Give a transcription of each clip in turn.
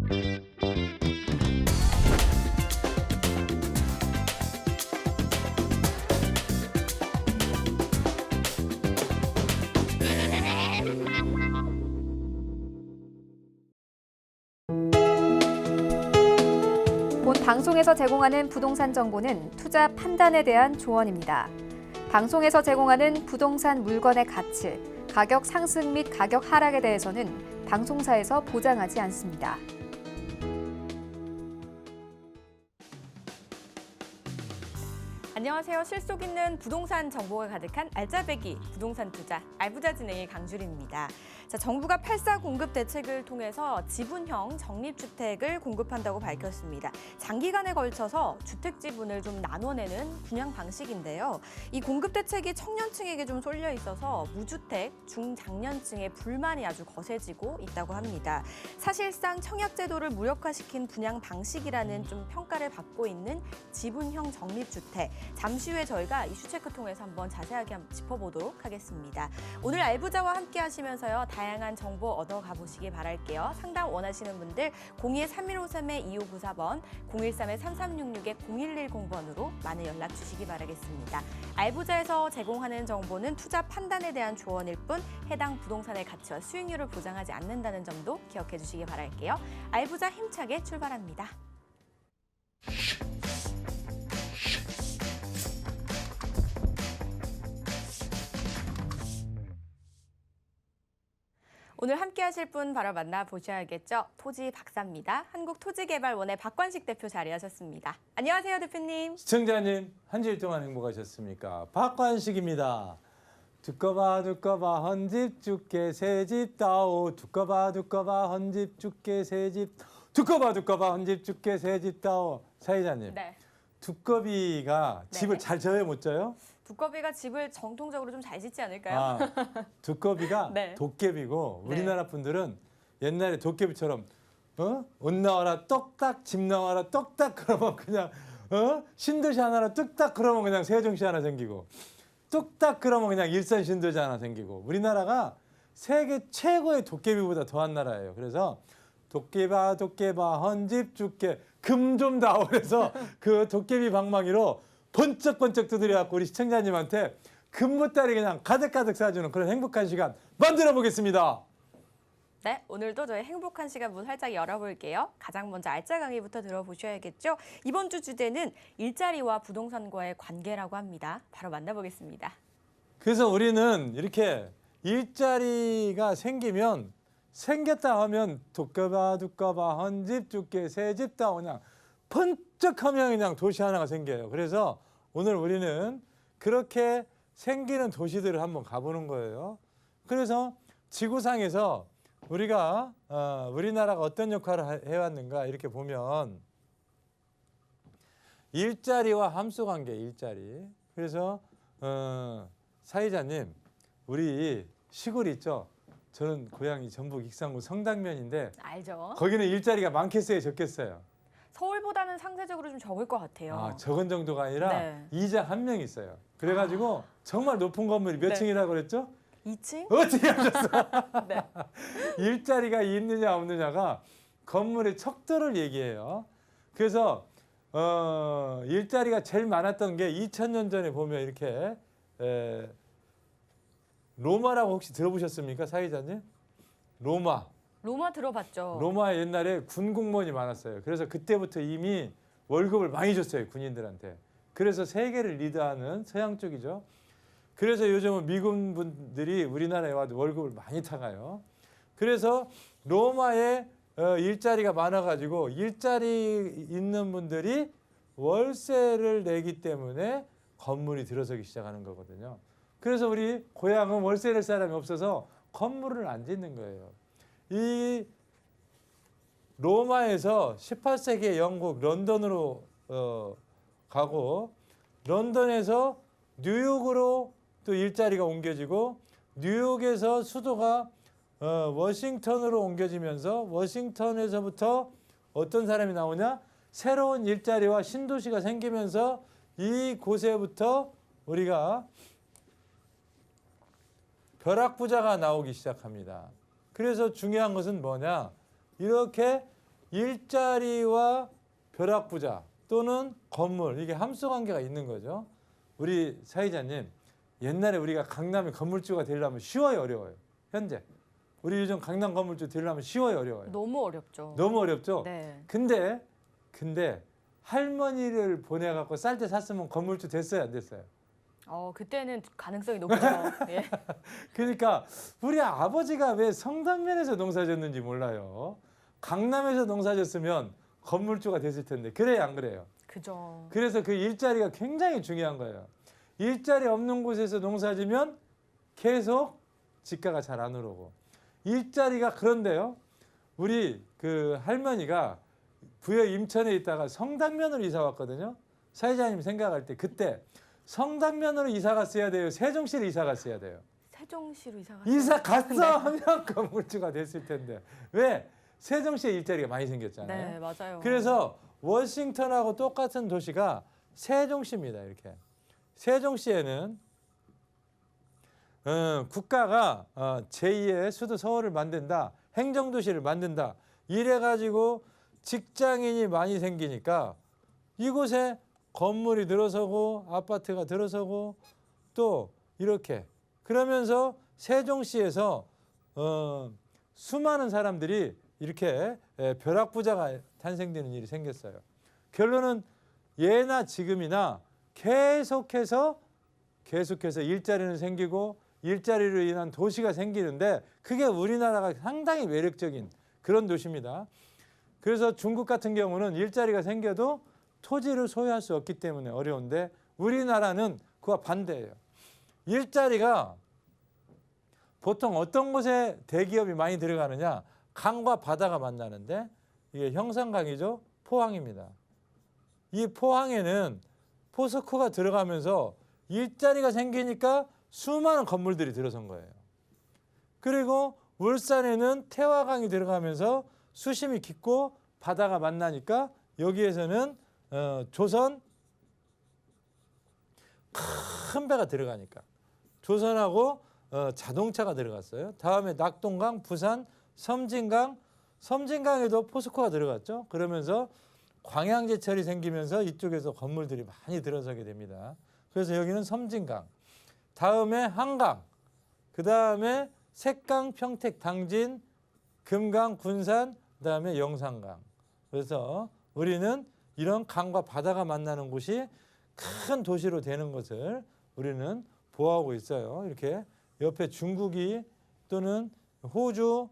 본 방송에서 제공하는 부동산 정보는 투자 판단에 대한 조언입니다. 방송에서 제공하는 부동산 물건의 가치, 가격 상승 및 가격 하락에 대해서는 방송사에서 보장하지 않습니다. 안녕하세요. 실속 있는 부동산 정보가 가득한 알짜배기 부동산 투자 알부자 진행의 강주리입니다. 자, 정부가 8.4 공급 대책을 통해서 지분형 적립주택을 공급한다고 밝혔습니다. 장기간에 걸쳐서 주택 지분을 좀 나눠내는 분양 방식인데요. 이 공급 대책이 청년층에게 좀 쏠려 있어서 무주택, 중장년층의 불만이 아주 거세지고 있다고 합니다. 사실상 청약제도를 무력화시킨 분양 방식이라는 좀 평가를 받고 있는 지분형 적립주택. 잠시 후에 저희가 이슈 체크 통해서 한번 자세하게 짚어보도록 하겠습니다. 오늘 알부자와 함께 하시면서요. 다양한 정보 얻어가 보시기 바랄게요. 상담 원하시는 분들 02-3153-2594번, 013-3366-0110번으로 많은 연락 주시기 바라겠습니다. 알부자에서 제공하는 정보는 투자 판단에 대한 조언일 뿐 해당 부동산의 가치와 수익률을 보장하지 않는다는 점도 기억해 주시기 바랄게요. 알부자 힘차게 출발합니다. 오늘 함께 하실 분 바로 만나보셔야겠죠. 토지 박사입니다. 한국토지개발원의 박관식 대표 자리하셨습니다. 안녕하세요, 대표님. 시청자님, 한 주일 동안 행복하셨습니까? 박관식입니다. 두꺼봐 헌집 죽게 새집 다오. 두꺼봐 헌집 죽게 새집. 두꺼봐 헌집 죽게 새집 다오. 사회자님, 네. 두꺼비가 네. 집을 잘 져요, 못 져요? 두꺼비가 집을 정통적으로 좀 잘 짓지 않을까요? 아, 두꺼비가 네. 도깨비고 네. 우리나라 분들은 옛날에 도깨비처럼 옷 나와라 똑딱, 집 나와라 똑딱 그러면 그냥 신도시 하나라 뚝딱 그러면 그냥 세종시 하나 생기고 뚝딱 그러면 그냥 일산 신도시 하나 생기고 우리나라가 세계 최고의 도깨비보다 더한 나라예요. 그래서 도깨봐 헌집 죽게 금 좀 다오. 그래서 그 도깨비 방망이로 번쩍번쩍 두드려갖고 우리 시청자님한테 금보따리 그냥 가득가득 쏴주는 그런 행복한 시간 만들어 보겠습니다. 네, 오늘도 저희 행복한 시간 문 활짝 열어볼게요. 가장 먼저 알짜 강의부터 들어보셔야겠죠. 이번 주 주제는 일자리와 부동산과의 관계라고 합니다. 바로 만나보겠습니다. 그래서 우리는 이렇게 일자리가 생기면 생겼다 하면 두꺼봐 헌집 죽게 새집 다 그냥 번쩍하면 그냥 도시 하나가 생겨요. 그래서 오늘 우리는 그렇게 생기는 도시들을 한번 가보는 거예요. 그래서 지구상에서 우리나라가 어떤 역할을 해왔는가 이렇게 보면 일자리와 함수관계 일자리. 그래서 사회자님, 우리 시골 있죠? 저는 고향이 전북 익산구 성당면인데 알죠? 거기는 일자리가 많겠어요, 적겠어요? 서울보다는 상대적으로 좀 적을 것 같아요. 아, 적은 정도가 아니라 네. 이자 한 명 있어요. 그래가지고 정말 높은 건물이 몇 네. 층이라고 그랬죠? 2층? 어떻게 하셨어? 네. 일자리가 있느냐 없느냐가 건물의 척도를 얘기해요. 그래서 일자리가 제일 많았던 게 2000년 전에 보면 이렇게 로마라고 혹시 들어보셨습니까, 사회자님? 로마 들어봤죠. 로마 옛날에 군 공무원이 많았어요. 그래서 그때부터 이미 월급을 많이 줬어요, 군인들한테. 그래서 세계를 리드하는 서양 쪽이죠. 그래서 요즘은 미군 분들이 우리나라에 와도 월급을 많이 타가요. 그래서 로마에 일자리가 많아가지고 일자리 있는 분들이 월세를 내기 때문에 건물이 들어서기 시작하는 거거든요. 그래서 우리 고향은 월세 낼 사람이 없어서 건물을 안 짓는 거예요. 이 로마에서 18세기에 영국 런던으로 가고 런던에서 뉴욕으로 또 일자리가 옮겨지고 뉴욕에서 수도가 워싱턴으로 옮겨지면서 워싱턴에서부터 어떤 사람이 나오냐? 새로운 일자리와 신도시가 생기면서 이곳에부터 우리가 벼락부자가 나오기 시작합니다. 그래서 중요한 것은 뭐냐? 이렇게 일자리와 벼락부자 또는 건물 이게 함수관계가 있는 거죠. 우리 사회자님 옛날에 우리가 강남의 건물주가 되려면 쉬워요 어려워요? 현재 우리 요즘 강남 건물주 되려면 쉬워요 어려워요? 너무 어렵죠. 너무 어렵죠? 네. 근데 할머니를 보내갖고 쌀 때 샀으면 건물주 됐어요 안 됐어요? 그때는 가능성이 높죠. 예. 그러니까 우리 아버지가 왜 성당면에서 농사졌는지 몰라요. 강남에서 농사졌으면 건물주가 됐을 텐데 그래요 안 그래요? 그죠. 그래서 그 일자리가 굉장히 중요한 거예요. 일자리 없는 곳에서 농사지면 계속 집가가 잘 안 오르고 일자리가 그런데요. 우리 그 할머니가 부여 임천에 있다가 성당면으로 이사 왔거든요. 사회자님 생각할 때 그때 성당면으로 이사 갔어야 돼요? 세종시로 이사 갔어야 돼요? 세종시로 이사 갔어요. 이사 갔어 하면 건물주가 됐을 텐데 왜? 세종시에 일자리가 많이 생겼잖아요. 네, 맞아요. 그래서 워싱턴하고 똑같은 도시가 세종시입니다. 이렇게 세종시에는 국가가 제2의 수도 서울을 만든다, 행정도시를 만든다 이래가지고 직장인이 많이 생기니까 이곳에 건물이 들어서고 아파트가 들어서고 또 이렇게 그러면서 세종시에서 수많은 사람들이 이렇게 벼락부자가 탄생되는 일이 생겼어요. 결론은 예나 지금이나 계속해서 일자리는 생기고 일자리로 인한 도시가 생기는데 그게 우리나라가 상당히 매력적인 그런 도시입니다. 그래서 중국 같은 경우는 일자리가 생겨도 토지를 소유할 수 없기 때문에 어려운데 우리나라는 그와 반대예요. 일자리가 보통 어떤 곳에 대기업이 많이 들어가느냐 강과 바다가 만나는데 이게 형산강이죠. 포항입니다. 이 포항에는 포스코가 들어가면서 일자리가 생기니까 수많은 건물들이 들어선 거예요. 그리고 울산에는 태화강이 들어가면서 수심이 깊고 바다가 만나니까 여기에서는 조선 큰 배가 들어가니까 조선하고 자동차가 들어갔어요. 다음에 낙동강, 부산, 섬진강에도 포스코가 들어갔죠. 그러면서 광양제철이 생기면서 이쪽에서 건물들이 많이 들어서게 됩니다. 그래서 여기는 섬진강, 다음에 한강, 그 다음에 색강, 평택, 당진, 금강, 군산, 그 다음에 영산강. 그래서 우리는 이런 강과 바다가 만나는 곳이 큰 도시로 되는 것을 우리는 보호하고 있어요. 이렇게 옆에 중국이 또는 호주,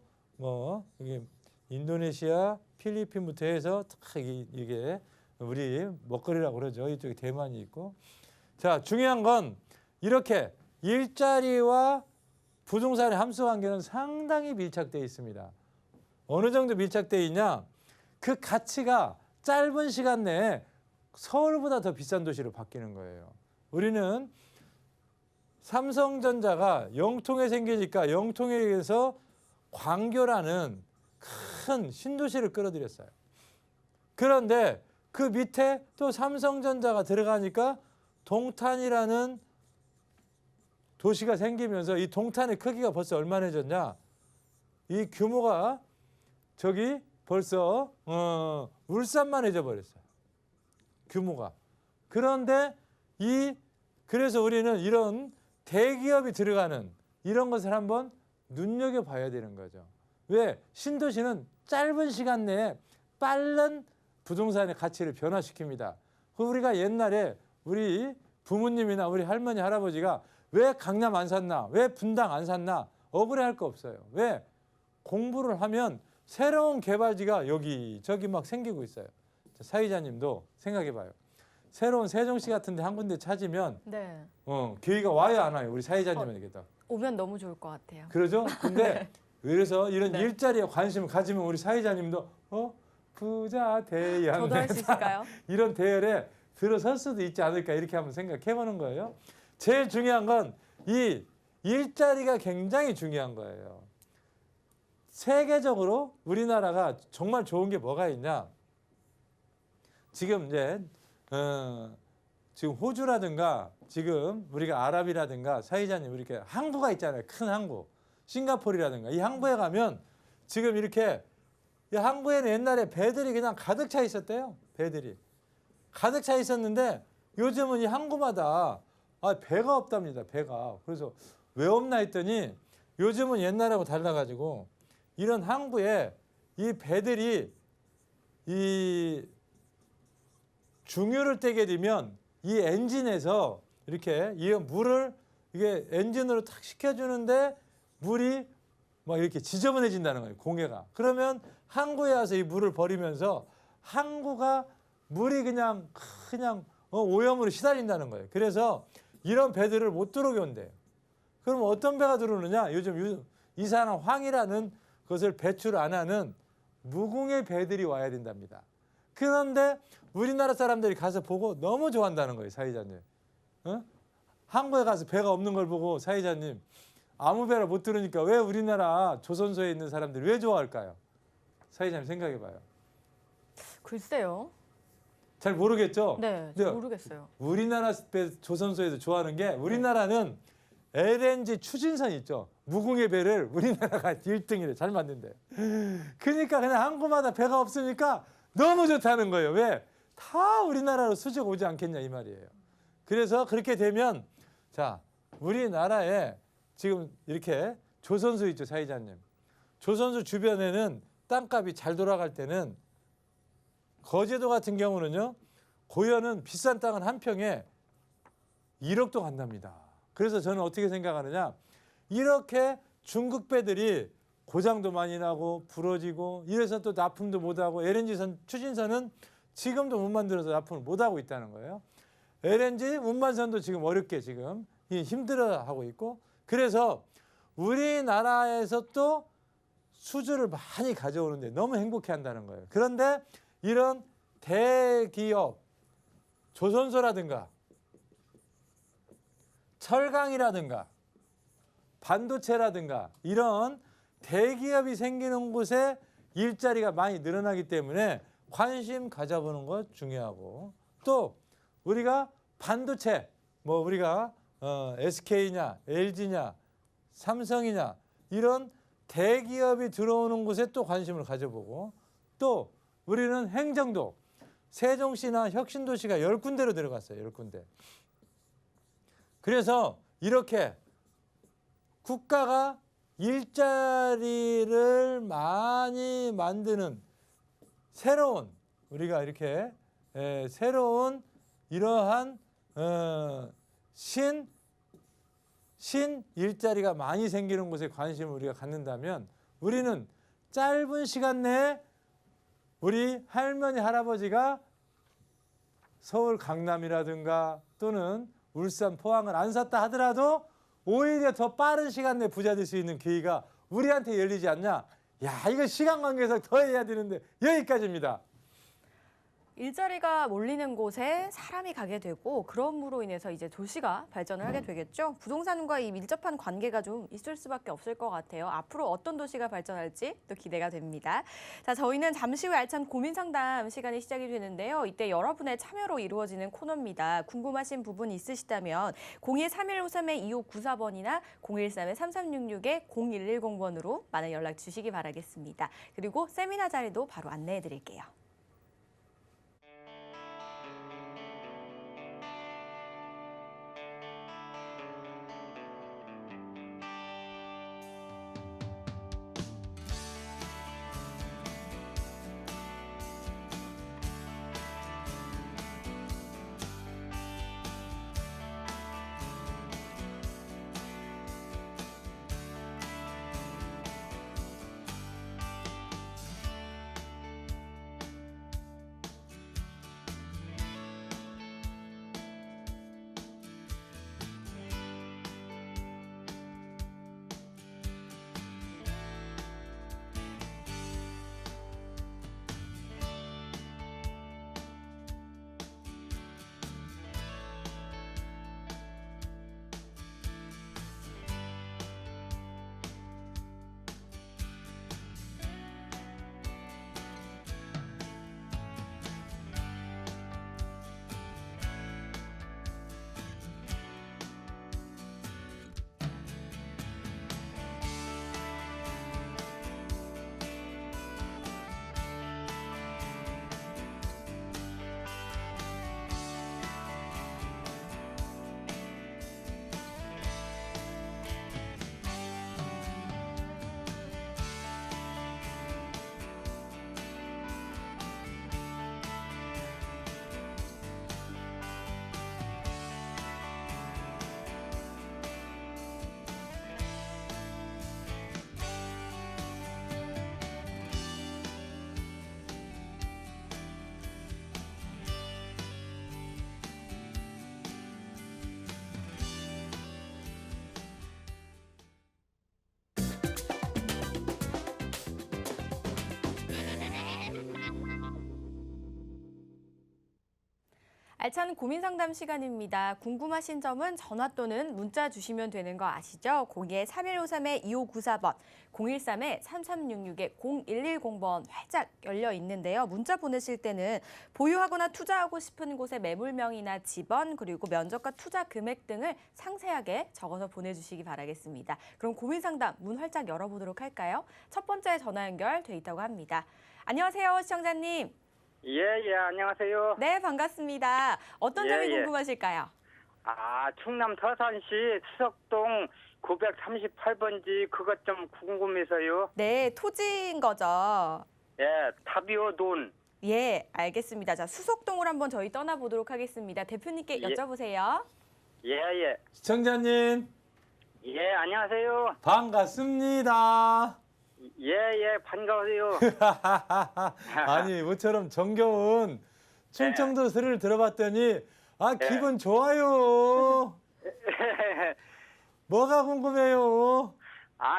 이게 인도네시아, 필리핀부터 해서 딱 이게 우리 먹거리라고 그러죠. 이쪽에 대만이 있고. 자, 중요한 건 이렇게 일자리와 부동산의 함수 관계는 상당히 밀착되어 있습니다. 어느 정도 밀착되어 있냐? 그 가치가 짧은 시간 내에 서울보다 더 비싼 도시로 바뀌는 거예요. 우리는 삼성전자가 영통에 생기니까 영통에서 광교라는 큰 신도시를 끌어들였어요. 그런데 그 밑에 또 삼성전자가 들어가니까 동탄이라는 도시가 생기면서 이 동탄의 크기가 벌써 얼마나졌냐? 이 규모가 저기 벌써 울산만 해져 버렸어요. 규모가. 그런데 그래서 우리는 이런 대기업이 들어가는 이런 것을 한번 눈여겨봐야 되는 거죠. 왜? 신도시는 짧은 시간 내에 빠른 부동산의 가치를 변화시킵니다. 우리가 옛날에 우리 부모님이나 우리 할머니, 할아버지가 왜 강남 안 샀나? 왜 분당 안 샀나? 억울해할 거 없어요. 왜? 공부를 하면 새로운 개발지가 여기저기 막 생기고 있어요. 사회자님도 생각해봐요. 새로운 세종시 같은 데 한 군데 찾으면 네. 교회가 와요 안 와요? 우리 사회자님에게도. 오면 너무 좋을 것 같아요. 그러죠? 근데 그래서 이런 네. 일자리에 관심을 가지면 우리 사회자님도 부자 대양 저도 할 수 있을까요? 이런 대열에 들어설 수도 있지 않을까 이렇게 한번 생각해 보는 거예요. 제일 중요한 건 이 일자리가 굉장히 중요한 거예요. 세계적으로 우리나라가 정말 좋은 게 뭐가 있냐? 지금 이제 지금 호주라든가 지금 우리가 아랍이라든가 사회자님 이렇게 항구가 있잖아요. 큰 항구. 싱가포르라든가 이 항구에 가면 지금 이렇게 이 항구에는 옛날에 배들이 그냥 가득 차 있었대요. 배들이 가득 차 있었는데 요즘은 이 항구마다 배가 없답니다. 배가. 그래서 왜 없나 했더니 요즘은 옛날하고 달라가지고 이런 항구에 이 배들이 이 중유를 떼게 되면 이 엔진에서 이렇게 이 물을 이게 엔진으로 탁 식혀주는데 물이 막 이렇게 지저분해진다는 거예요. 공해가. 그러면 항구에 와서 이 물을 버리면서 항구가 물이 그냥 오염으로 시달린다는 거예요. 그래서 이런 배들을 못 들어오게 온대요. 그럼 어떤 배가 들어오느냐? 요즘 이산화 황이라는 것을 배출 안 하는 무궁의 배들이 와야 된답니다. 그런데 우리나라 사람들이 가서 보고 너무 좋아한다는 거예요. 사회자님. 어? 항구에 가서 배가 없는 걸 보고 사회자님 아무 배를 못 들으니까 왜 우리나라 조선소에 있는 사람들이 왜 좋아할까요? 사회자님 생각해봐요. 글쎄요. 잘 모르겠죠? 네, 근데 모르겠어요. 우리나라 조선소에서 좋아하는 게 우리나라는 LNG 추진선 있죠. 무궁의 배를 우리나라가 1등이래. 잘 만든대. 그러니까 그냥 항구마다 배가 없으니까 너무 좋다는 거예요. 왜? 다 우리나라로 수직 오지 않겠냐 이 말이에요. 그래서 그렇게 되면 자 우리나라에 지금 이렇게 조선소 있죠. 사회자님. 조선소 주변에는 땅값이 잘 돌아갈 때는 거제도 같은 경우는요. 고현은 비싼 땅은 한 평에 1억도 간답니다. 그래서 저는 어떻게 생각하느냐. 이렇게 중국 배들이 고장도 많이 나고 부러지고 이래서 또 납품도 못하고 LNG 추진선은 지금도 못 만들어서 납품을 못하고 있다는 거예요. LNG 운반선도 지금 어렵게 지금 힘들어하고 있고 그래서 우리나라에서 또 수주를 많이 가져오는데 너무 행복해한다는 거예요. 그런데 이런 대기업 조선소라든가 철강이라든가 반도체라든가 이런 대기업이 생기는 곳에 일자리가 많이 늘어나기 때문에 관심 가져보는 것 중요하고 또 우리가 반도체 뭐 우리가 SK냐 LG냐 삼성이냐 이런 대기업이 들어오는 곳에 또 관심을 가져보고 또 우리는 행정도 세종시나 혁신도시가 10군데로 들어갔어요. 10군데. 그래서 이렇게 국가가 일자리를 많이 만드는 새로운 우리가 이렇게 새로운 이러한 신 일자리가 많이 생기는 곳에 관심을 우리가 갖는다면 우리는 짧은 시간 내에 우리 할머니 할아버지가 서울 강남이라든가 또는 울산 포항을 안 샀다 하더라도 오히려 더 빠른 시간 내에 부자 될 수 있는 기회가 우리한테 열리지 않냐. 야 이거 시간 관계에서 더 해야 되는데 여기까지입니다. 일자리가 몰리는 곳에 사람이 가게 되고 그럼으로 인해서 이제 도시가 발전을 하게 되겠죠. 부동산과 이 밀접한 관계가 좀 있을 수밖에 없을 것 같아요. 앞으로 어떤 도시가 발전할지 또 기대가 됩니다. 자, 저희는 잠시 후 알찬 고민 상담 시간이 시작이 되는데요. 이때 여러분의 참여로 이루어지는 코너입니다. 궁금하신 부분 있으시다면 023153-2594번이나 013-3366-0110번으로 많은 연락 주시기 바라겠습니다. 그리고 세미나 자리도 바로 안내해 드릴게요. 알찬 고민 상담 시간입니다. 궁금하신 점은 전화 또는 문자 주시면 되는 거 아시죠? 02-3153-2594번, 013-3366-0110번 활짝 열려 있는데요. 문자 보내실 때는 보유하거나 투자하고 싶은 곳의 매물명이나 집원, 그리고 면적과 투자 금액 등을 상세하게 적어서 보내주시기 바라겠습니다. 그럼 고민 상담 문 활짝 열어보도록 할까요? 첫 번째 전화 연결돼 있다고 합니다. 안녕하세요, 시청자님. 예, 안녕하세요. 네, 반갑습니다. 어떤 점이 예. 궁금하실까요? 충남 서산시 수석동 938번지 그것 좀 궁금해서요. 네, 토지인 거죠. 예, 타비오 돈. 예, 알겠습니다. 자, 수석동을 한번 저희 떠나보도록 하겠습니다. 대표님께 예. 여쭤보세요. 예. 시청자님 예, 안녕하세요. 반갑습니다. 예, 반가워요. 아니 모처럼 정겨운 충청도 소리를 들어봤더니 기분 좋아요. 뭐가 궁금해요?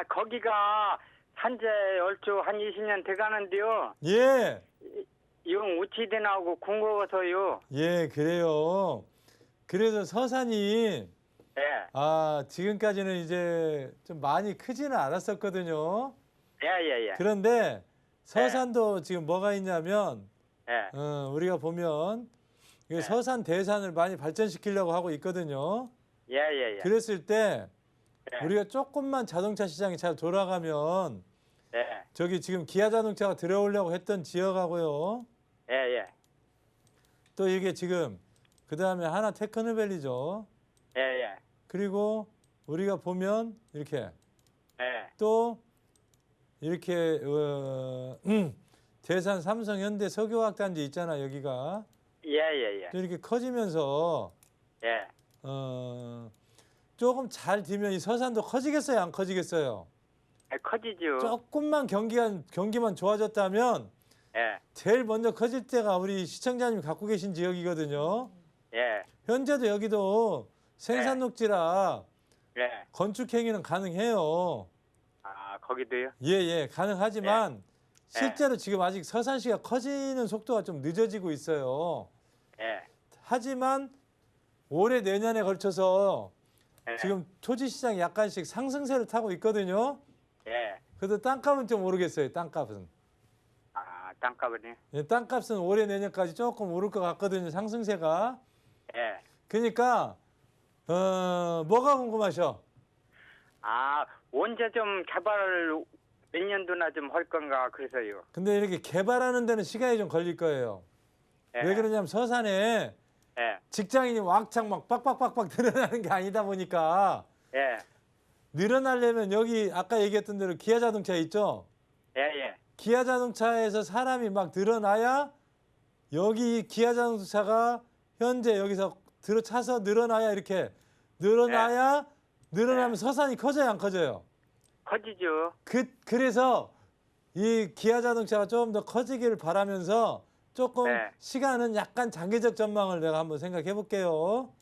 거기가 산지 얼추 한 20년 돼가는데요. 예. 영 우치대 나오고 궁금해서요. 예, 그래요. 그래도 서산이 예, 지금까지는 이제 좀 많이 크지는 않았었거든요. 예. 그런데 서산도 지금 뭐가 있냐면 예, 우리가 보면 이 서산 대산을 많이 발전시키려고 하고 있거든요. 예. 그랬을 때 예. 우리가 조금만 자동차 시장이 잘 돌아가면 예, 저기 지금 기아 자동차가 들어오려고 했던 지역하고요. 예. 또 이게 지금 그다음에 하나 테크노밸리죠. 예. 그리고 우리가 보면 이렇게 예. 또 이렇게 대산 삼성 현대 석유화학단지 있잖아 여기가 예. 또 이렇게 커지면서 예. 조금 잘 되면 이 서산도 커지겠어요 안 커지겠어요? 커지죠. 조금만 경기만 좋아졌다면 예. 제일 먼저 커질 때가 우리 시청자님이 갖고 계신 지역이거든요. 예. 현재도 여기도 생산 녹지라 예. 건축 행위는 가능해요. 거기도요? 예, 가능하지만 실제로 지금 아직 서산시가 커지는 속도가 좀 늦어지고 있어요. 예. 하지만 올해 내년에 걸쳐서 예. 지금 토지 시장이 약간씩 상승세를 타고 있거든요. 예. 그래도 땅값은 좀 오르겠어요. 땅값은. 땅값은요? 예, 땅값은 올해 내년까지 조금 오를 것 같거든요. 상승세가. 예. 그러니까 뭐가 궁금하셔? 언제 좀 개발을 몇 년도나 좀 할 건가 그래서요. 근데 이렇게 개발하는 데는 시간이 좀 걸릴 거예요. 예. 왜 그러냐면 서산에 예. 직장인이 왕창 막 빡빡빡빡 늘어나는 게 아니다 보니까 예. 늘어나려면 여기 아까 얘기했던 대로 기아 자동차 있죠? 예. 기아 자동차에서 사람이 막 늘어나야 여기 기아 자동차가 현재 여기서 들어차서 늘어나야 이렇게 늘어나면 서산이 커져요 안 커져요? 커지죠. 그래서 이 기아 자동차가 좀 더 커지기를 바라면서 조금 시간은 약간 장기적 전망을 내가 한번 생각해 볼게요.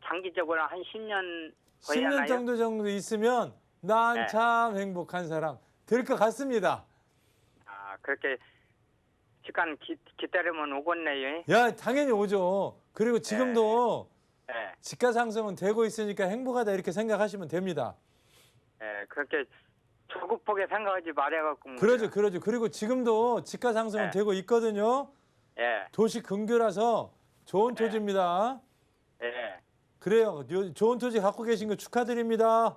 장기적으로 한 10년 10년 정도 있으면 난 참 행복한 사람 될 것 같습니다. 그렇게 시간 기다리면 오겠네요. 야, 당연히 오죠. 그리고 지금도 예. 집가 상승은 되고 있으니까 행복하다 이렇게 생각하시면 됩니다. 예. 그렇게 조급하게 생각하지 말아갖고. 그러죠. 그리고 지금도 집가 상승은 되고 있거든요. 예. 도시 근교라서 좋은 토지입니다. 예. 그래요. 좋은 토지 갖고 계신 거 축하드립니다.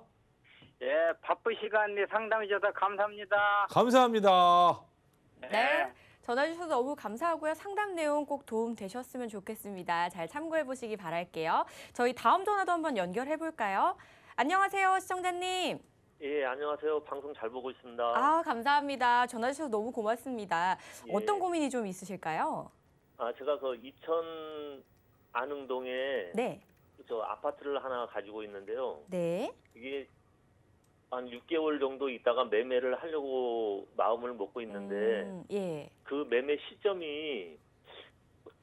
예. 바쁜 시간에 상담해 줘서 감사합니다. 감사합니다. 네. 전화 주셔서 너무 감사하고요. 상담 내용 꼭 도움 되셨으면 좋겠습니다. 잘 참고해 보시기 바랄게요. 저희 다음 전화도 한번 연결해 볼까요? 안녕하세요, 시청자님. 예, 안녕하세요. 방송 잘 보고 있습니다. 감사합니다. 전화 주셔서 너무 고맙습니다. 예. 어떤 고민이 좀 있으실까요? 제가 그 이천 안흥동에 네. 저 아파트를 하나 가지고 있는데요. 네. 이게 한 6개월 정도 있다가 매매를 하려고 마음을 먹고 있는데 예. 그 매매 시점이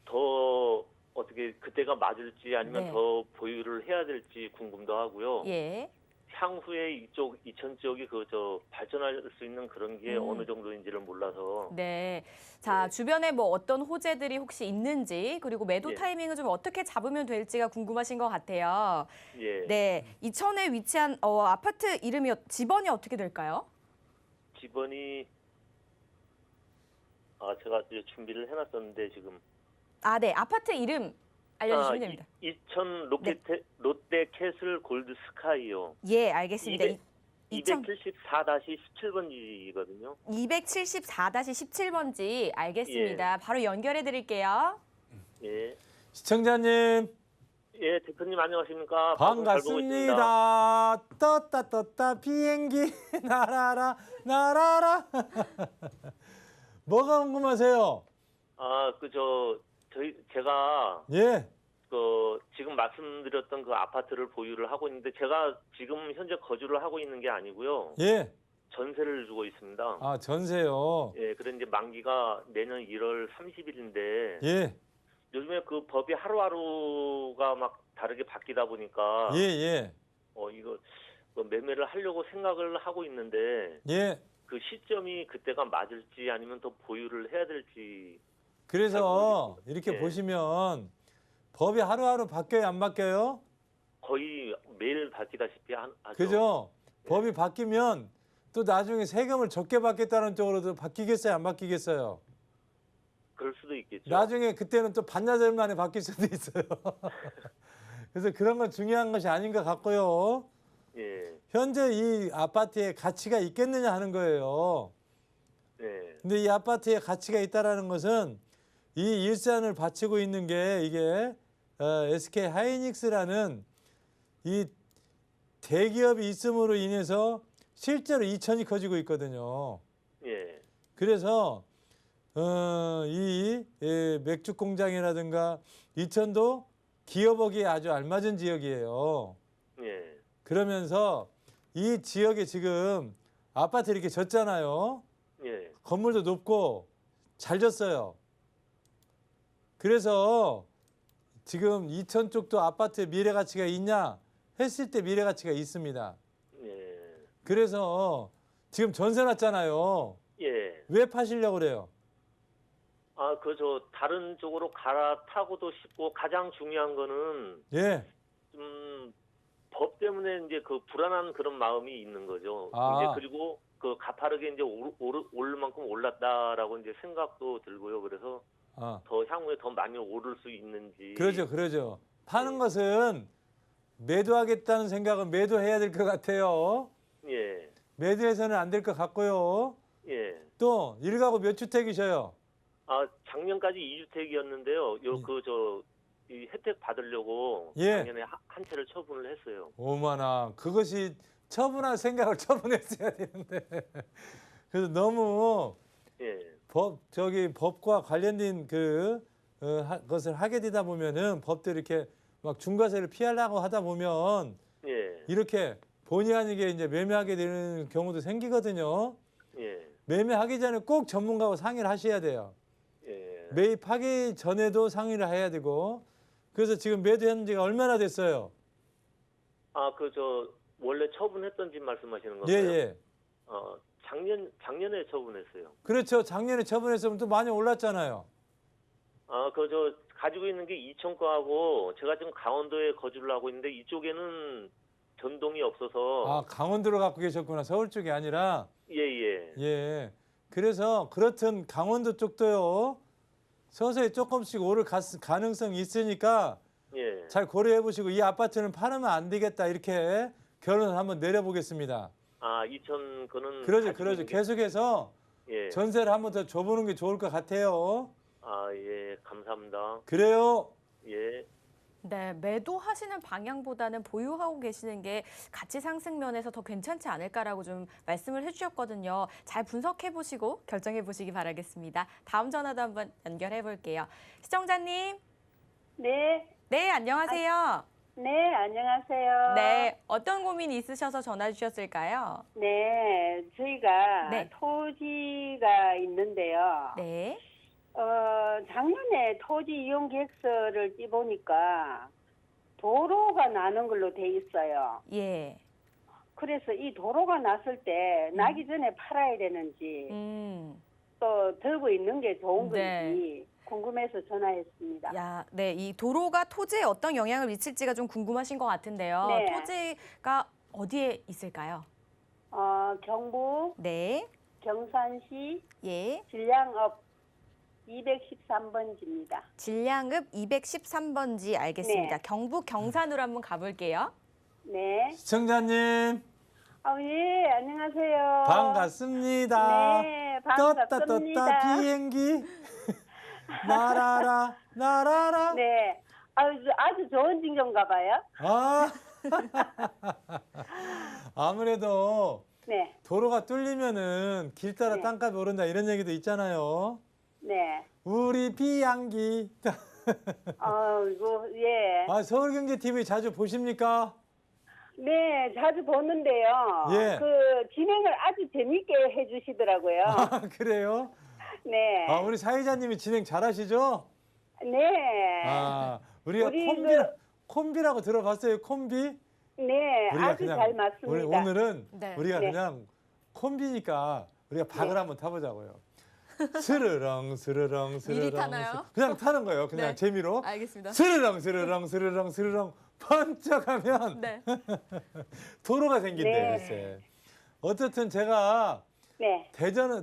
더 어떻게 그때가 맞을지 아니면 네. 더 보유를 해야 될지 궁금도 하고요. 예. 향후에 이쪽 이천 지역이 발전할 수 있는 그런 게 어느 정도인지를 몰라서. 네. 자, 네. 주변에 뭐 어떤 호재들이 혹시 있는지, 그리고 매도 예. 타이밍을 좀 어떻게 잡으면 될지가 궁금하신 것 같아요. 예. 네. 이천에 위치한 아파트 이름이 지번이 어떻게 될까요? 집원이 제가 이제 준비를 해놨었는데 지금. 아, 네. 아파트 이름 알려주시면 됩니다. 이천 롯데캐슬 골드 스카이요. 예, 알겠습니다. 274-17번지거든요. 274-17번지 알겠습니다. 바로 연결해 드릴게요. 예. 시청자님 예, 대표님 안녕하십니까? 방송 잘 보고 있습니다. 반갑습니다. 떴다 비행기 날아라 날아라. 뭐가 궁금하세요? 제가 예. 지금 말씀드렸던 그 아파트를 보유를 하고 있는데 제가 지금 현재 거주를 하고 있는 게 아니고요. 예. 전세를 주고 있습니다. 아, 전세요. 예, 그런데 이제 만기가 내년 1월 30일인데 예. 요즘에 그 법이 하루하루가 막 다르게 바뀌다 보니까 예, 예. 이거 매매를 하려고 생각을 하고 있는데 예. 그 시점이 그때가 맞을지 아니면 더 보유를 해야 될지. 그래서 잘 모르겠어요. 이렇게 예. 보시면 법이 하루하루 바뀌어요, 안 바뀌어요? 거의 매일 바뀌다시피 하죠. 그죠? 예. 법이 바뀌면 또 나중에 세금을 적게 받겠다는 쪽으로도 바뀌겠어요, 안 바뀌겠어요? 그럴 수도 있겠죠. 나중에 그때는 또 반나절 만에 바뀔 수도 있어요. 그래서 그런 건 중요한 것이 아닌 것 같고요. 예. 현재 이 아파트에 가치가 있겠느냐 하는 거예요. 네. 근데 이 아파트에 가치가 있다라는 것은 이 일산을 바치고 있는 게 이게 SK 하이닉스라는 이 대기업이 있음으로 인해서 실제로 이천이 커지고 있거든요. 예. 그래서 이 맥주 공장이라든가 이천도 기업하기에 아주 알맞은 지역이에요. 예. 그러면서 이 지역에 지금 아파트 이렇게 졌잖아요. 예. 건물도 높고 잘 졌어요. 그래서 지금 이천 쪽도 아파트에 미래 가치가 있냐 했을 때 미래 가치가 있습니다. 예. 그래서 지금 전세 났잖아요. 예. 왜 파시려고 그래요? 다른 쪽으로 갈아타고도 싶고 가장 중요한 거는 예. 법 때문에 이제 그 불안한 그런 마음이 있는 거죠. 아. 이제 그리고 그 가파르게 이제 오를 만큼 올랐다라고 이제 생각도 들고요. 그래서 더 향후에 더 많이 오를 수 있는지. 그러죠. 파는 것은 매도하겠다는 생각은 매도해야 될 것 같아요. 예. 매도해서는 안 될 것 같고요. 예. 또 일가구 몇 주택이셔요? 작년까지 2주택이었는데요. 이 혜택 받으려고 예. 작년에 한 채를 처분을 했어요. 오마나 그것이 처분할 생각을 처분했어야 되는데 그래서 너무 예. 법과 관련된 것을 하게 되다 보면은 법도 이렇게 막 중과세를 피하려고 하다 보면 예. 이렇게 본의 아니게 이제 매매하게 되는 경우도 생기거든요. 예. 매매하기 전에 꼭 전문가하고 상의를 하셔야 돼요. 예. 매입하기 전에도 상의를 해야 되고. 그래서 지금 매도한 지가 얼마나 됐어요? 원래 처분했던 집 말씀하시는 예, 건가요? 예. 작년에 처분했어요. 그렇죠. 작년에 처분했으면 또 많이 올랐잖아요. 가지고 있는 게 이천 거하고 제가 지금 강원도에 거주를 하고 있는데 이쪽에는 전동이 없어서. 강원도로 갖고 계셨구나. 서울 쪽이 아니라. 예. 예. 그래서 그렇든 강원도 쪽도요. 서서히 조금씩 오를 가능성이 있으니까 예. 잘 고려해 보시고 이 아파트는 팔으면 안 되겠다 이렇게 결론을 한번 내려보겠습니다. 이천 거는. 그러죠. 가지고 있는 게- 계속해서 예. 전세를 한번 더 줘보는 게 좋을 것 같아요. 예. 감사합니다. 그래요. 예. 네, 매도하시는 방향보다는 보유하고 계시는 게 가치 상승 면에서 더 괜찮지 않을까라고 좀 말씀을 해주셨거든요. 잘 분석해 보시고 결정해 보시기 바라겠습니다. 다음 전화도 한번 연결해 볼게요. 시청자님. 네, 네, 안녕하세요. 네, 안녕하세요. 네, 어떤 고민이 있으셔서 전화 주셨을까요? 네, 저희가 네. 토지가 있는데요. 네. 작년에 토지 이용 계획서를 찌보니까 도로가 나는 걸로 돼 있어요. 예. 그래서 이 도로가 났을 때 나기 전에 팔아야 되는지 또 덜고 있는 게 좋은 건지 네. 궁금해서 전화했습니다. 야, 네, 이 도로가 토지에 어떤 영향을 미칠지가 좀 궁금하신 것 같은데요. 네. 토지가 어디에 있을까요? 경북 네, 경산시 예, 질량읍 213번지입니다. 질량읍 213번지 알겠습니다. 네. 경북 경산으로 한번 가볼게요. 네. 시청자님 예, 안녕하세요. 반갑습니다. 네, 떴다 반갑습니다. 떴다 비행기 날아라 날아라. 네. 아주 좋은 징조인가 봐요. 아 아무래도 네. 도로가 뚫리면은 길 따라 네. 땅값이 오른다 이런 얘기도 있잖아요. 네. 우리 비양기. 이거, 예. 서울경제 TV 자주 보십니까? 네, 자주 보는데요. 예. 그 진행을 아주 재밌게 해주시더라고요. 그래요? 네. 우리 사회자님이 진행 잘하시죠? 네. 우리가 우리 콤비라고 들어봤어요? 콤비? 네, 아주 잘 맞습니다. 오늘은 네. 우리가 네. 그냥 콤비니까 우리가 박을 네. 한번 타보자고요. 스르렁 스르렁 스르렁. 미리 타나요? 그냥 타는 거예요. 그냥 네. 재미로. 알겠습니다. 스르렁 스르렁 스르렁 스르렁 번쩍하면 네. 도로가 생긴대요. 네. 글쎄. 어쨌든 제가 네.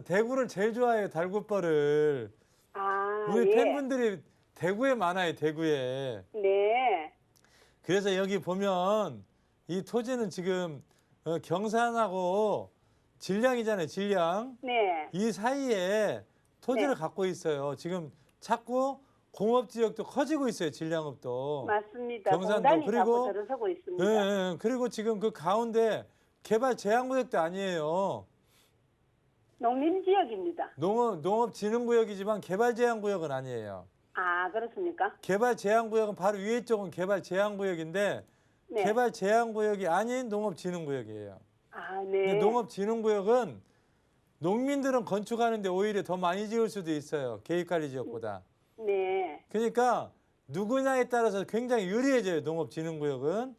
대구를 제일 좋아해요. 달굿벌을. 우리 예. 팬분들이 대구에 많아요. 대구에. 네. 그래서 여기 보면 이 토지는 지금 경산하고 질량이잖아요. 질량. 네. 이 사이에 토지를 네. 갖고 있어요. 지금 자꾸 공업지역도 커지고 있어요. 질량읍도. 맞습니다. 경산도. 공단이 그리고 자꾸 들어서고 있습니다. 예. 그리고 지금 그 가운데 개발 제한구역도 아니에요. 농림지역입니다. 농업진흥구역이지만 개발 제한구역은 아니에요. 그렇습니까? 개발 제한구역은 바로 위에 쪽은 개발 제한구역인데 네. 개발 제한구역이 아닌 농업진흥구역이에요. 네. 근데 농업진흥구역은 농민들은 건축하는데 오히려 더 많이 지을 수도 있어요. 계획관리지역보다. 네. 그러니까 누구냐에 따라서 굉장히 유리해져요. 농업진흥구역은.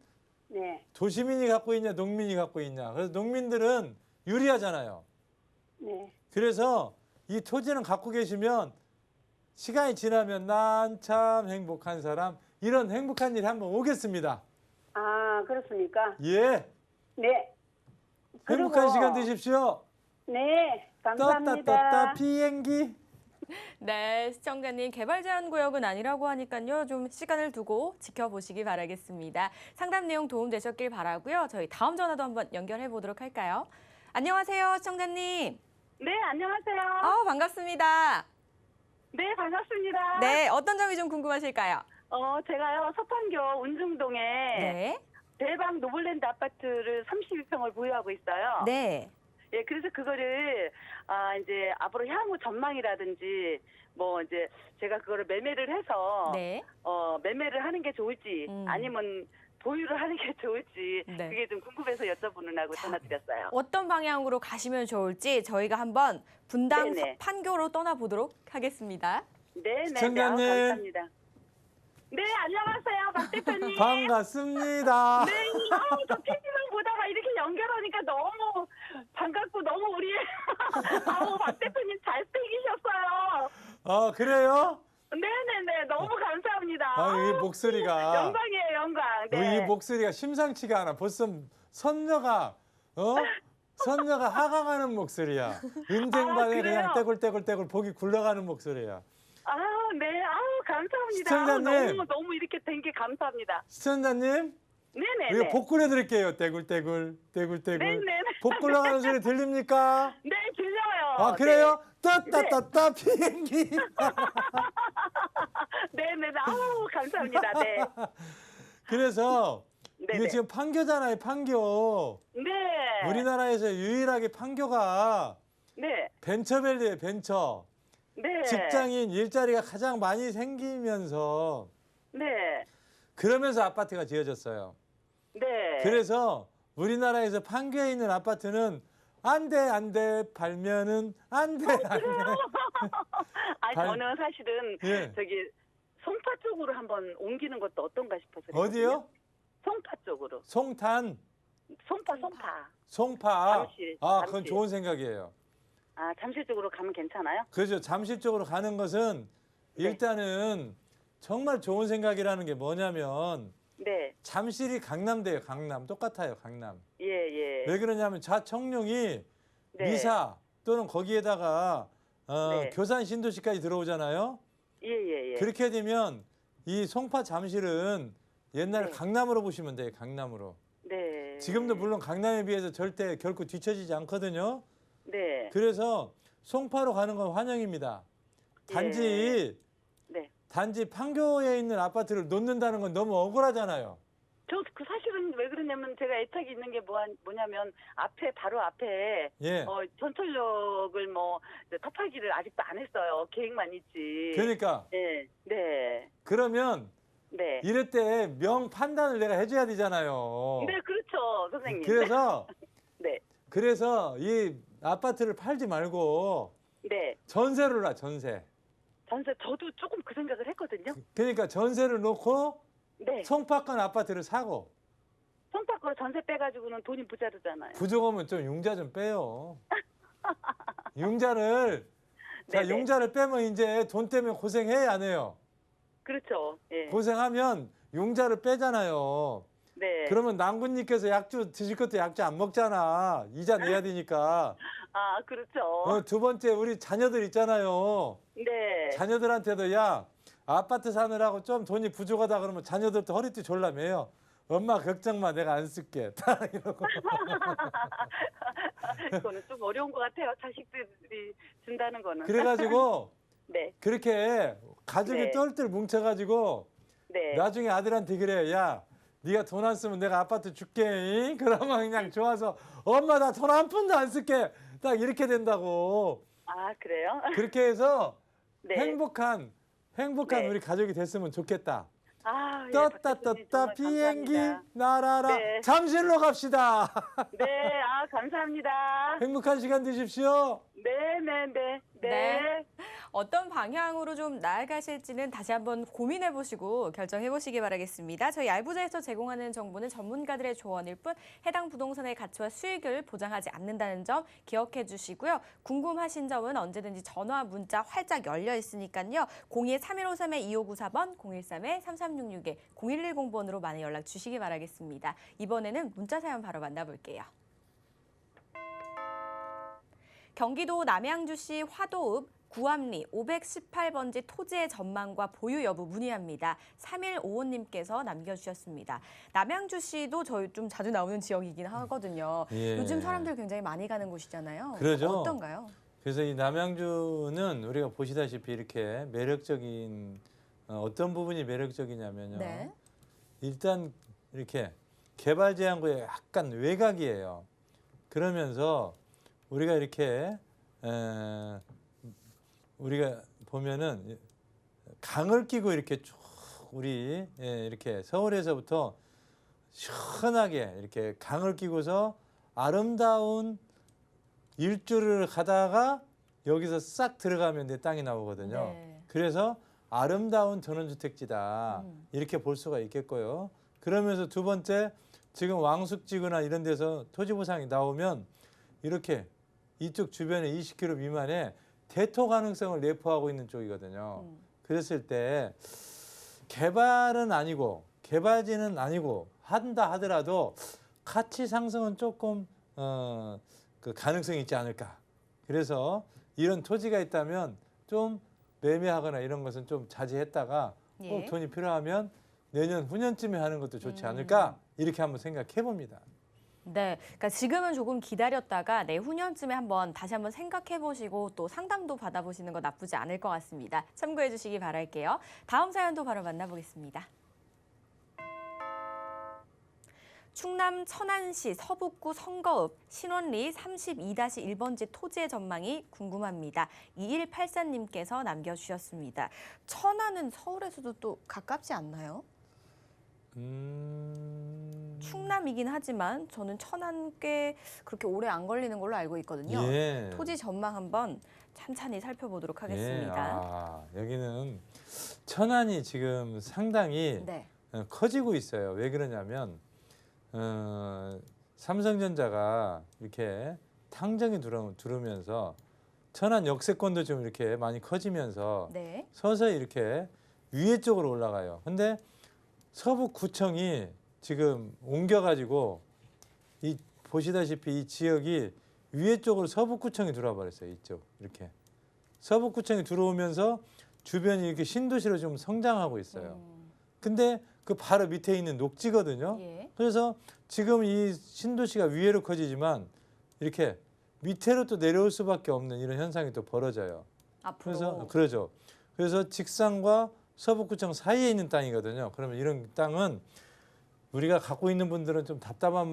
네. 도시민이 갖고 있냐 농민이 갖고 있냐. 그래서 농민들은 유리하잖아요. 네. 그래서 이 토지는 갖고 계시면 시간이 지나면 난 참 행복한 사람 이런 행복한 일이 한번 오겠습니다. 그렇습니까? 예. 네. 행복한 그리고- 시간 되십시오. 네. 감사합니다. 떴다 비행기. 네, 시청자님 개발 제한 구역은 아니라고 하니까요. 좀 시간을 두고 지켜보시기 바라겠습니다. 상담 내용 도움되셨길 바라고요. 저희 다음 전화도 한번 연결해 보도록 할까요? 안녕하세요, 시청자님. 네, 안녕하세요. 반갑습니다. 네, 반갑습니다. 네, 어떤 점이 좀 궁금하실까요? 제가요, 서판교 운중동에 네. 대방 노블랜드 아파트를 32평을 보유하고 있어요. 네. 예, 그래서 그거를, 이제 앞으로 향후 전망이라든지, 이제 제가 그거를 매매를 해서, 네. 매매를 하는 게 좋을지, 아니면 보유를 하는 게 좋을지, 네. 그게 좀 궁금해서 여쭤보느라고 전화드렸어요. 어떤 방향으로 가시면 좋을지 저희가 한번 분당 네네. 서판교로 떠나보도록 하겠습니다. 네, 시청자님. 감사합니다. 네, 안녕하세요, 박 대표님. 반갑습니다. 네, 저 TV만 보다가 이렇게 연결하니까 너무 반갑고 너무 우리 박 대표님 잘생기셨어요. 그래요? 네네네, 너무 감사합니다. 이 목소리가 영광이에요, 영광. 네. 이 목소리가 심상치가 않아. 벌써 선녀가 하강하는 목소리야. 은쟁반에 그래요? 그냥 떼굴떼굴 복이 굴러가는 목소리야. 네, 감사합니다. 시청자님. 너무 이렇게 된 게 감사합니다. 시청자님, 네네네. 우리가 복 굴려드릴게요. 떼굴떼굴. 네네네. 복 굴러가는 소리 들립니까? 네, 들려요. 그래요? 떴다 비행기. 네네네. 감사합니다. 네. 그래서 네네. 이게 지금 판교잖아요. 판교. 네. 우리나라에서 유일하게 판교가 네. 벤처밸리예요. 벤처. 네. 직장인 일자리가 가장 많이 생기면서 네. 그러면서 아파트가 지어졌어요. 네. 그래서 우리나라에서 판교에 있는 아파트는 안 돼 팔면은 안 돼. 저는 사실은 예. 저기 송파 쪽으로 한번 옮기는 것도 어떤가 싶어서. 어디요? 송파 쪽으로. 송탄. 송파. 송파. 잠실, 아, 그건 잠실. 좋은 생각이에요. 아, 잠실 쪽으로 가면 괜찮아요? 그죠. 잠실 쪽으로 가는 것은 네. 일단은 정말 좋은 생각이라는 게 뭐냐면 네. 잠실이 강남대요. 강남. 똑같아요. 강남. 예. 왜 그러냐면 자청룡이 네. 미사 또는 거기에다가 네. 교산 신도시까지 들어오잖아요. 예. 그렇게 되면 이 송파 잠실은 옛날 네. 강남으로 보시면 돼요. 강남으로. 네. 지금도 물론 강남에 비해서 절대 결코 뒤처지지 않거든요. 네. 그래서 송파로 가는 건 환영입니다. 단지 네. 단지 판교에 있는 아파트를 놓는다는 건 너무 억울하잖아요. 저 그 사실은 왜 그러냐면 제가 애착이 있는 게 뭐냐면 바로 앞에 예. 전철역을 터파기를 아직도 안 했어요. 계획만 있지. 그러니까 네. 그러면 네. 이럴 때 명 판단을 내가 해줘야 되잖아요. 네, 그렇죠, 선생님. 그래서 네. 그래서 이 아파트를 팔지 말고 네. 전세를 놔. 전세. 저도 조금 그 생각을 했거든요. 그러니까 전세를 놓고 네. 송파권 아파트를 사고 송파구로 전세 빼가지고는 돈이 부자르잖아요. 부족하면 좀 융자 좀 빼요. 융자를 자 네네. 융자를 빼면 이제 돈 때문에 고생해 안 해요. 그렇죠. 예. 고생하면 융자를 빼잖아요. 네. 그러면 남군님께서 약주 드실 것도 약주 안 먹잖아. 이자 내야 되니까. 아, 그렇죠. 두 번째 우리 자녀들 있잖아요. 네. 자녀들한테도 야 아파트 사느라고 좀 돈이 부족하다 그러면 자녀들도 허리띠 졸라매요. 엄마 걱정 마 내가 안 쓸게. 딱 이러고. 그거는 좀 어려운 것 같아요. 자식들이 준다는 거는. 그래가지고 네. 그렇게 가족이 네. 똘똘 뭉쳐가지고 네. 나중에 아들한테 그래. 야 네가 돈 안 쓰면 내가 아파트 줄게. 잉? 그러면 그냥 좋아서 엄마 나 돈 한 푼도 안 쓸게. 딱 이렇게 된다고. 아, 그래요? 그렇게 해서 네. 행복한 네. 우리 가족이 됐으면 좋겠다. 아, 예, 떴다 박대표님 떴다 정말 비행기 감사합니다. 날아라 네. 잠실로 갑시다. 네, 감사합니다. 행복한 시간 되십시오. 네. 네. 어떤 방향으로 좀 나아가실지는 다시 한번 고민해 보시고 결정해 보시기 바라겠습니다. 저희 알부자에서 제공하는 정보는 전문가들의 조언일 뿐 해당 부동산의 가치와 수익을 보장하지 않는다는 점 기억해 주시고요. 궁금하신 점은 언제든지 전화, 문자 활짝 열려 있으니까요. 02-3153-2594번, 013-3366에 0110번으로 많이 연락 주시기 바라겠습니다. 이번에는 문자 사연 바로 만나볼게요. 경기도 남양주시 화도읍 구암리 518번지 토지의 전망과 보유 여부 문의합니다. 3155님께서 남겨주셨습니다. 남양주시도 저희 좀 자주 나오는 지역이긴 하거든요. 예. 요즘 사람들 굉장히 많이 가는 곳이잖아요. 그러죠. 어떤가요? 그래서 이 남양주는 우리가 보시다시피 이렇게 매력적인 어떤 부분이 매력적이냐면요. 네. 일단 이렇게 개발 제한구에 약간 외곽이에요. 그러면서 우리가 이렇게 우리가 보면은 강을 끼고 이렇게 쭉 우리 이렇게 서울에서부터 시원하게 이렇게 강을 끼고서 아름다운 일주를 가다가 여기서 싹 들어가면 내 땅이 나오거든요. 네. 그래서 아름다운 전원주택지다 이렇게 볼 수가 있겠고요. 그러면서 두 번째 지금 왕숙지구나 이런 데서 토지보상이 나오면 이렇게 이쪽 주변에 20km 미만의 대토 가능성을 내포하고 있는 쪽이거든요. 그랬을 때 개발은 아니고 개발지는 아니고 한다 하더라도 가치 상승은 조금 그 가능성이 있지 않을까. 그래서 이런 토지가 있다면 좀 매매하거나 이런 것은 좀 자제했다가 꼭 예. 돈이 필요하면 내년 후년쯤에 하는 것도 좋지 않을까 이렇게 한번 생각해 봅니다. 네, 그러니까 지금은 조금 기다렸다가 내후년쯤에 다시 한번 생각해 보시고 또 상담도 받아보시는 거 나쁘지 않을 것 같습니다. 참고해 주시기 바랄게요. 다음 사연도 바로 만나보겠습니다. 충남 천안시 서북구 성거읍 신원리 32-1번지 토지의 전망이 궁금합니다. 2184님께서 남겨주셨습니다. 천안은 서울에서도 또 가깝지 않나요? 충남이긴 하지만 저는 천안 꽤 그렇게 오래 안 걸리는 걸로 알고 있거든요. 예. 토지 전망 한번 찬찬히 살펴보도록 하겠습니다. 여기는 천안이 지금 상당히 네. 커지고 있어요. 왜 그러냐면 삼성전자가 이렇게 탕정이 들어오면서 천안 역세권도 좀 이렇게 많이 커지면서 네. 서서히 이렇게 위에 쪽으로 올라가요. 근데 서북구청이 지금 옮겨가지고 이 보시다시피 이 지역이 위에 쪽으로 서북구청이 들어와 버렸어요. 이쪽 이렇게 서북구청이 들어오면서 주변이 이렇게 신도시로 좀 성장하고 있어요. 근데 그 바로 밑에 있는 녹지거든요. 예. 그래서 지금 이 신도시가 위로 커지지만 이렇게 밑으로 또 내려올 수밖에 없는 이런 현상이 또 벌어져요. 앞으로. 그래서 직산과 서북구청 사이에 있는 땅이거든요. 그러면 이런 땅은 우리가 갖고 있는 분들은 좀 답답한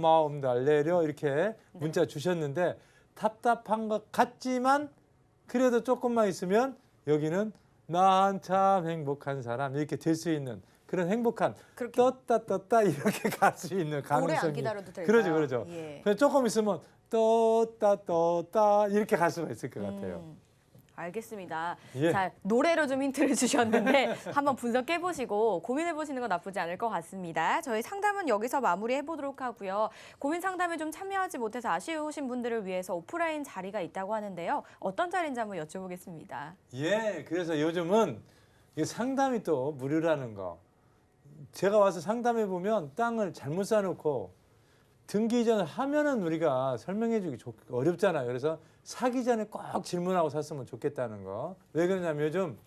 마음 달래려 이렇게 문자 주셨는데 답답한 것 같지만 그래도 조금만 있으면 여기는 나 한참 행복한 사람 이렇게 될 수 있는 그런 행복한 그렇게 떴다 이렇게 갈 수 있는 가능성이 오래 안 기다려도 될까요? 그러죠. 예. 그래서 조금 있으면 떴다 이렇게 갈 수가 있을 것 같아요. 알겠습니다. 예. 자, 노래로 좀 힌트를 주셨는데 한번 분석해 보시고 고민해 보시는 건 나쁘지 않을 것 같습니다. 저희 상담은 여기서 마무리해 보도록 하고요. 고민 상담에 좀 참여하지 못해서 아쉬우신 분들을 위해서 오프라인 자리가 있다고 하는데요. 어떤 자리인지 한번 여쭤보겠습니다. 예, 그래서 요즘은 이 상담이 또 무료라는 거. 제가 와서 상담해 보면 땅을 잘못 사놓고 등기 이전을 하면은 우리가 설명해주기 어렵잖아요. 그래서 사기 전에 꼭 질문하고 샀으면 좋겠다는 거. 왜 그러냐면 요즘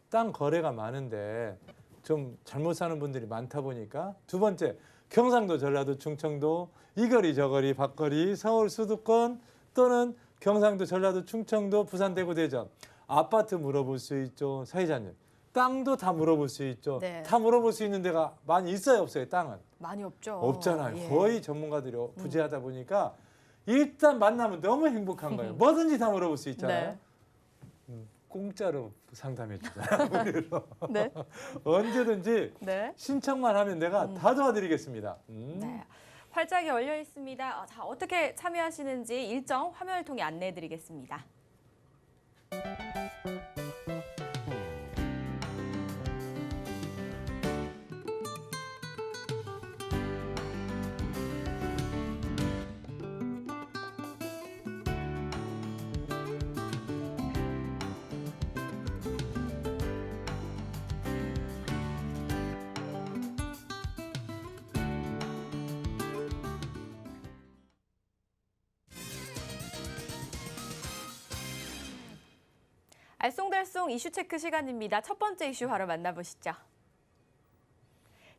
땅 거래가 많은데 좀 잘못 사는 분들이 많다 보니까 두 번째 경상도, 전라도, 충청도 이 거리 저 거리 밖거리 서울 수도권 또는 경상도, 전라도, 충청도, 부산, 대구, 대전 아파트 물어볼 수 있죠. 사회자님. 땅도 다 물어볼 수 있죠. 네. 다 물어볼 수 있는 데가 많이 있어요, 없어요? 땅은 많이 없죠. 없잖아요. 예. 거의 전문가들이 부재하다 보니까 일단 만나면 너무 행복한 거예요. 뭐든지 다 물어볼 수 있잖아요. 네. 공짜로 상담해 주잖아요. 무료로. 네. 언제든지 네. 신청만 하면 내가 다 도와드리겠습니다. 네. 활짝이 열려 있습니다. 자, 어떻게 참여하시는지 일정 화면을 통해 안내해 드리겠습니다. 알쏭달쏭 이슈 체크 시간입니다. 첫 번째 이슈 바로 만나보시죠.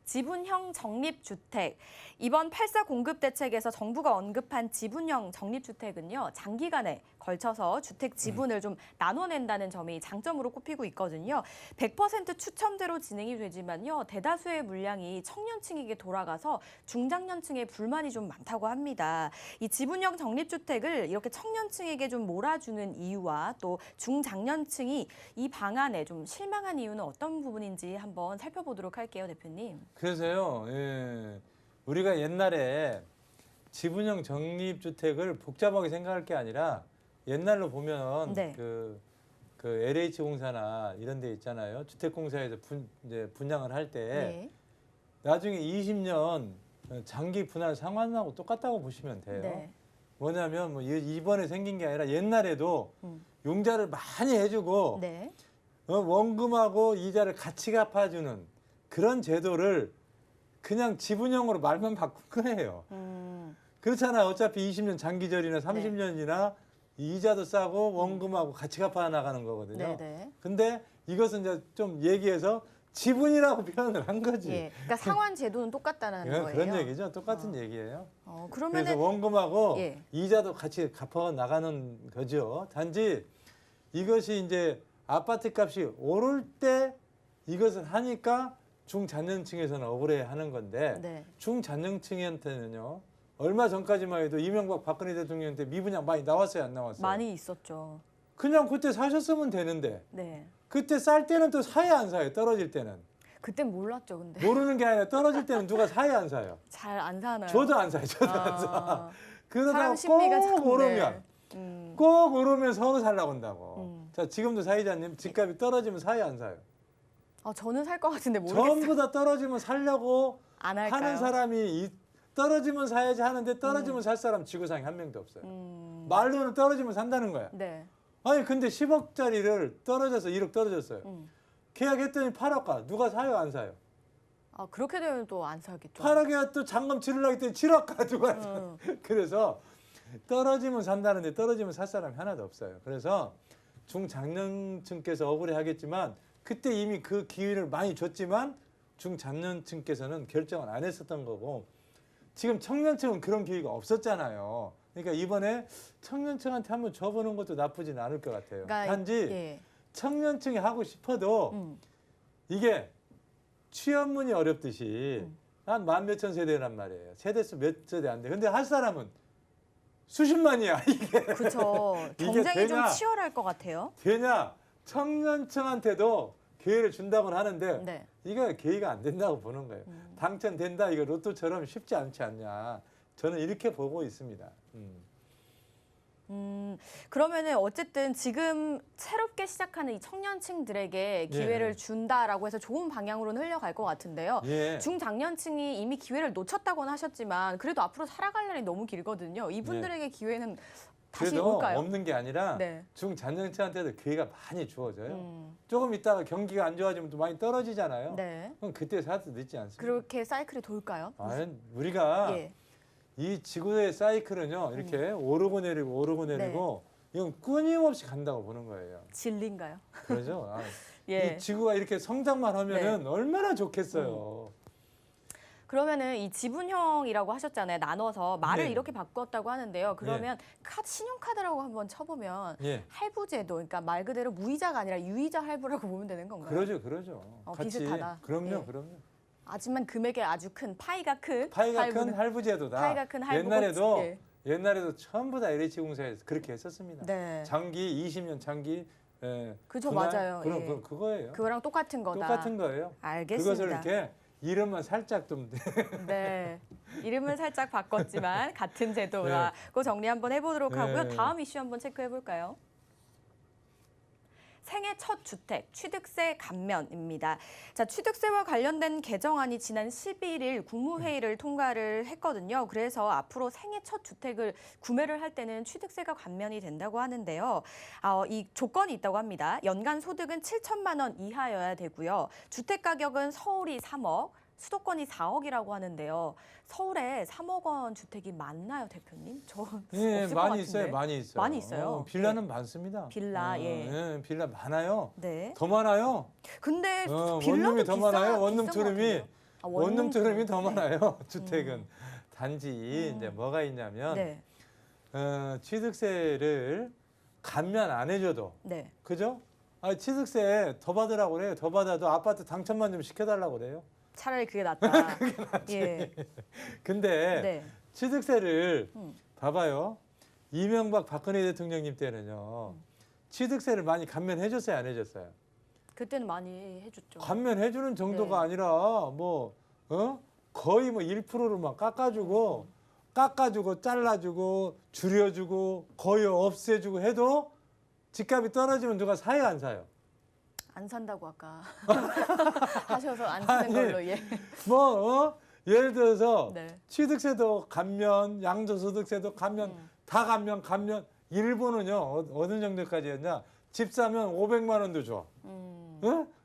지분형 적립주택. 이번 8.4 공급 대책에서 정부가 언급한 지분형 적립주택은요, 장기간에 걸쳐서 주택 지분을 좀 나눠낸다는 점이 장점으로 꼽히고 있거든요. 100% 추첨제로 진행이 되지만요, 대다수의 물량이 청년층에게 돌아가서 중장년층의 불만이 좀 많다고 합니다. 이 지분형 적립주택을 이렇게 청년층에게 좀 몰아주는 이유와 또 중장년층이 이 방안에 좀 실망한 이유는 어떤 부분인지 한번 살펴보도록 할게요, 대표님. 그래서요, 예, 우리가 옛날에 지분형 적립주택을 복잡하게 생각할 게 아니라 옛날로 보면 네. 그 LH공사나 이런 데 있잖아요. 주택공사에서 이제 분양을 할 때 네. 나중에 20년 장기 분할 상환하고 똑같다고 보시면 돼요. 네. 뭐냐면 뭐 이번에 생긴 게 아니라 옛날에도 융자를 많이 해주고 네. 원금하고 이자를 같이 갚아주는 그런 제도를 그냥 지분형으로 말만 바꾼 거예요. 그렇잖아요. 어차피 20년 장기절이나 30년이나 이자도 싸고 원금하고 같이 갚아 나가는 거거든요. 네. 근데 이것은 이제 좀 얘기해서 지분이라고 표현을 한 거지. 예. 그러니까 상환 제도는 똑같다는 예, 거예요. 그런 얘기죠. 똑같은 얘기예요. 그래서 그러면은 원금하고 예. 이자도 같이 갚아 나가는 거죠. 단지 이것이 이제 아파트 값이 오를 때 이것을 하니까 중장년층에서는 억울해하는 건데 네. 중장년층한테는요. 얼마 전까지만 해도 이명박 박근혜 대통령 때 미분양 많이 나왔어요, 안 나왔어요? 많이 있었죠. 그냥 그때 사셨으면 되는데 네. 그때 쌀 때는 또 사야 안 사요, 떨어질 때는. 그땐 몰랐죠, 근데. 모르는 게 아니라 떨어질 때는 누가 사야 안 사요? 잘 안 사나요? 저도 안 사요, 저도 안 사. 그러다가 사람 심리가 참, 꼭 오르면 네. 꼭 오르면 서로 살라고 한다고. 자, 지금도 사이자님 집값이 떨어지면 사야 안 사요? 저는 살 것 같은데 모르겠어요. 전부 다 떨어지면 살려고 안 할까요? 하는 사람이 떨어지면 사야지 하는데 떨어지면 살 사람 지구상에 한 명도 없어요. 말로는 떨어지면 산다는 거야. 네. 아니 근데 10억짜리를 떨어져서 1억 떨어졌어요. 계약했더니 8억 가. 누가 사요 안 사요? 아, 그렇게 되면 또 안 사겠죠. 8억에 또 잔금 치르려고 했더니 7억 가. 누가 사. 그래서 떨어지면 산다는데 떨어지면 살 사람이 하나도 없어요. 그래서 중장년층께서 억울해하겠지만 그때 이미 그 기회를 많이 줬지만 중장년층께서는 결정을 안 했었던 거고 지금 청년층은 그런 기회가 없었잖아요. 그러니까 이번에 청년층한테 한번 줘보는 것도 나쁘진 않을 것 같아요. 그러니까, 단지 예. 청년층이 하고 싶어도 이게 취업문이 어렵듯이 한 만 몇천 세대란 말이에요. 세대수 몇 세대 안 돼. 근데 할 사람은 수십만이야 이게. 그렇죠. 이게 경쟁이 좀 되냐? 치열할 것 같아요. 되냐? 청년층한테도 기회를 준다고는 하는데 네. 이거 기회가 안 된다고 보는 거예요. 당첨된다 이거 로또처럼 쉽지 않지 않냐. 저는 이렇게 보고 있습니다. 그러면은 어쨌든 지금 새롭게 시작하는 이 청년층들에게 기회를 준다라고 해서 좋은 방향으로는 흘러갈 것 같은데요. 예. 중장년층이 이미 기회를 놓쳤다고는 하셨지만 그래도 앞으로 살아갈 날이 너무 길거든요. 이분들에게 기회는 다시 그래도 올까요? 없는 게 아니라 네. 중장년층한테도 기회가 많이 주어져요. 조금 있다가 경기가 안 좋아지면 또 많이 떨어지잖아요. 네. 그럼 그때 사도 늦지 않습니다. 그렇게 사이클이 돌까요? 우리가 예. 이 지구의 사이클은요. 이렇게 오르고 내리고 오르고 내리고 이건 끊임없이 간다고 보는 거예요. 진리인가요? 그러죠. 예. 이 지구가 이렇게 성장만 하면은 얼마나 좋겠어요. 그러면은 이 지분형이라고 하셨잖아요. 나눠서 말을 네. 이렇게 바꿨다고 하는데요. 그러면 신용카드라고 한번 쳐보면 예. 할부제도, 그러니까 말 그대로 무이자가 아니라 유이자 할부라고 보면 되는 건가요? 그러죠. 비슷하다. 그럼요. 하지만 금액이 아주 큰 파이가 큰 파이가 할부는- 큰 할부제도다. 파이가 큰 할부고 옛날에도 전부 다 LH공사에서 그렇게 했었습니다. 네. 장기 20년 장기. 그죠, 분할, 맞아요. 그럼 그거예요. 그거랑 똑같은 거다. 똑같은 거예요. 알겠습니다. 그것을 이렇게 이름만 살짝 좀 네. 이름을 살짝 바꿨지만 같은 제도라. 그거 정리 한번 해보도록 하고요. 네. 다음 이슈 한번 체크해 볼까요? 생애 첫 주택, 취득세 감면입니다. 자, 취득세와 관련된 개정안이 지난 11일 국무회의를 통과를 했거든요. 그래서 앞으로 생애 첫 주택을 구매를 할 때는 취득세가 감면이 된다고 하는데요. 이 조건이 있다고 합니다. 연간 소득은 7천만 원 이하여야 되고요. 주택 가격은 서울이 3억, 수도권이 4억이라고 하는데요. 서울에 3억 원 주택이 많나요, 대표님? 저 예, 없을 것 많이 같은데. 있어요. 많이 있어요. 빌라는 많습니다. 빌라, 빌라 많아요. 네. 더 많아요. 근데 빌라도 원룸이 더 많아요. 비싼 원룸 것 투룸이 같은데요. 원룸 투룸이 더 네. 많아요. 주택은 단지 이제 뭐가 있냐면 네. 취득세를 감면 안 해줘도 네. 그죠? 취득세 더 받으라고 그래요. 더 받아도 아파트 당첨만 좀 시켜달라고 그래요. 차라리 그게 낫다. 예. 근데 네. 취득세를 봐봐요. 이명박 박근혜 대통령님 때는요. 취득세를 많이 감면해줬어요, 안 해줬어요? 그때는 많이 해줬죠. 감면해주는 정도가 네. 아니라 거의 1%를 깎아주고 잘라주고 줄여주고 거의 없애주고 해도 집값이 떨어지면 누가 사요, 안 사요? 안 산다고 아까 하셔서 안 사는 걸로. 예. 예를 들어서 네. 취득세도 감면, 양도소득세도 감면, 다 감면. 일본은요 어느 정도까지였냐? 집 사면 500만 원도 줘.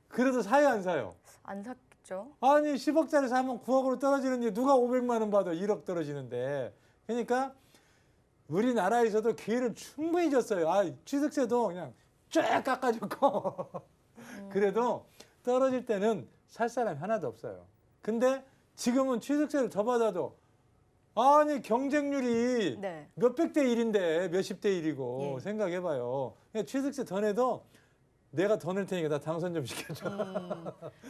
그래도 사요, 안 사요? 안 샀죠. 아니 10억짜리 사면 9억으로 떨어지는데 누가 500만 원 받아 1억 떨어지는데. 그러니까 우리나라에서도 기회를 충분히 줬어요. 취득세도 그냥 쫙 깎아줬고 그래도 떨어질 때는 살 사람이 하나도 없어요. 근데 지금은 취득세를 더 받아도 경쟁률이 네. 몇백 대 1인데 몇십 대 1이고 예. 생각해봐요. 취득세 더 내도 내가 더 낼 테니까 나 당선 좀 시켜줘.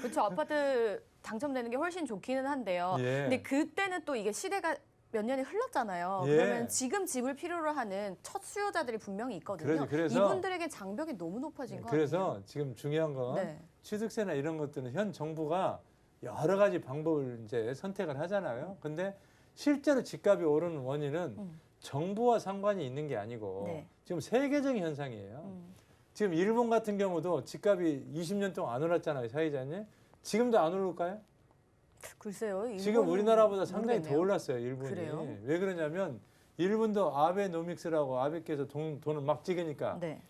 그렇죠. 아파트 당첨되는 게 훨씬 좋기는 한데요. 예. 근데 그때는 또 이게 시대가 몇 년이 흘렀잖아요. 예. 그러면 지금 집을 필요로 하는 첫 수요자들이 분명히 있거든요. 그래서 이분들에게 장벽이 너무 높아진 거 아니에요? 그래서 지금 중요한 건 네. 취득세나 이런 것들은 현 정부가 여러 가지 방법을 이제 선택을 하잖아요. 근데 실제로 집값이 오르는 원인은 정부와 상관이 있는 게 아니고 네. 지금 세계적인 현상이에요. 지금 일본 같은 경우도 집값이 20년 동안 안 올랐잖아요, 사회자님. 지금도 안 오를까요? 글쎄요. 지금 이거는 우리나라보다 상당히 더 모르겠네요. 올랐어요, 일본이. 그래요? 왜 그러냐면 일본도 아베노믹스라고 아베께서 돈을 막 찍으니까 네.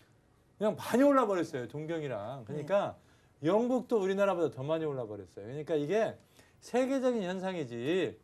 그냥 많이 올라 버렸어요, 동경이랑. 그러니까 영국도 우리나라보다 더 많이 올라 버렸어요. 그러니까 이게 세계적인 현상이지.